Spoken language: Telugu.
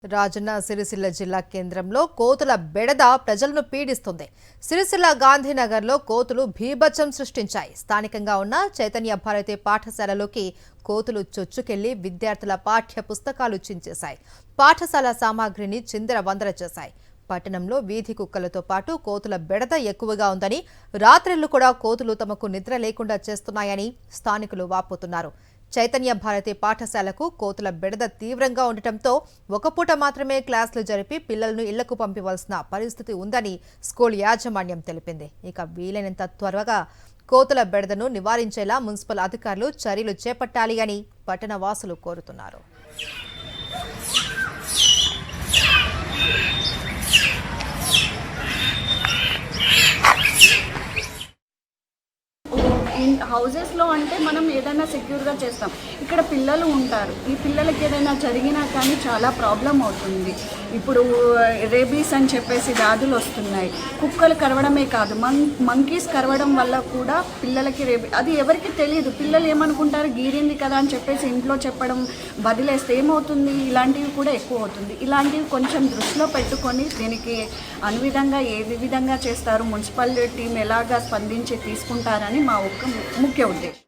రాజన్న సిరిసిల్ల జిల్లా కేంద్రంలో కోతుల బెడద ప్రజలను పీడిస్తుంది. సిరిసిల్ల గాంధీనగర్లో కోతులు భీభత్సం సృష్టించాయి. స్థానికంగా ఉన్న చైతన్య భారతి పాఠశాలలోకి కోతులు చొచ్చుకెళ్లి విద్యార్థుల పాఠ్య పుస్తకాలు చించేశాయి. పాఠశాల సామాగ్రిని చిందరవందర చేశాయి. పట్టణంలో వీధి కుక్కలతో పాటు కోతుల బెడద ఎక్కువగా ఉందని, రాత్రిళ్లు కూడా కోతులు తమకు నిద్ర లేకుండా చేస్తున్నాయని స్థానికులు వాపోతున్నారు. చైతన్య భారతి పాఠశాలకు కోతుల బెడద తీవ్రంగా ఉండటంతో ఒక పూట మాత్రమే క్లాసులు జరిపి పిల్లలను ఇళ్లకు పంపవలసిన పరిస్థితి ఉందని స్కూల్ యాజమాన్యం తెలిపింది. ఇక వీలైనంత త్వరగా కోతుల బెడదను నివారించేలా మున్సిపల్ అధికారులు చర్యలు చేపట్టాలి అని పట్టణ వాసులు కోరుతున్నారు. హౌజెస్లో అంటే మనం ఏదైనా సెక్యూర్గా చేస్తాం. ఇక్కడ పిల్లలు ఉంటారు. ఈ పిల్లలకి ఏదైనా జరిగినా కానీ చాలా ప్రాబ్లం అవుతుంది. ఇప్పుడు రేబీస్ అని చెప్పేసి వ్యాధులు వస్తున్నాయి. కుక్కలు కరవడమే కాదు, మంకీస్ కరవడం వల్ల కూడా పిల్లలకి అది ఎవరికి తెలియదు. పిల్లలు ఏమనుకుంటారు, గీరింది కదా అని చెప్పేసి ఇంట్లో చెప్పడం వదిలేస్తే ఏమవుతుంది, ఇలాంటివి కూడా ఎక్కువ అవుతుంది. ఇలాంటివి కొంచెం దృష్టిలో పెట్టుకొని దీనికి అనువిధంగా ఏ విధంగా చేస్తారు, మున్సిపల్ టీం ఎలాగా స్పందించి తీసుకుంటారని మా ముఖ్య ఉద్దేశం.